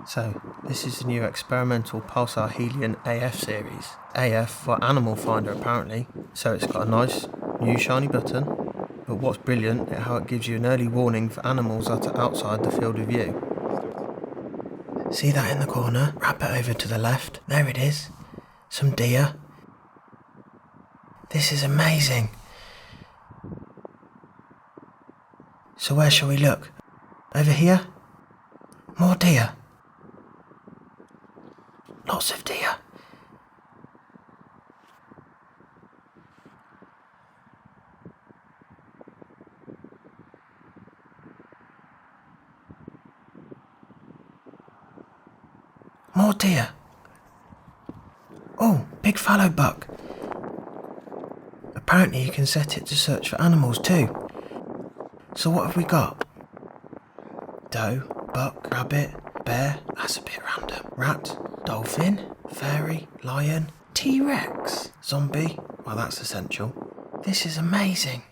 So, this is the new experimental Pulsar Helion AF series. AF for Animal Finder apparently, so it's got a nice new shiny button, but what's brilliant is how it gives you an early warning for animals that are outside the field of view. See that in the corner? Wrap it over to the left. There it is. Some deer. This is amazing. So where shall we look? Over here? More deer. Lots of deer. More deer. Oh, big fallow buck. Apparently you can set it to search for animals too. So what have we got? Doe, buck, rabbit, bear, that's a bit random. Rat, dolphin, fairy, lion, T-Rex, zombie, well that's essential. This is amazing.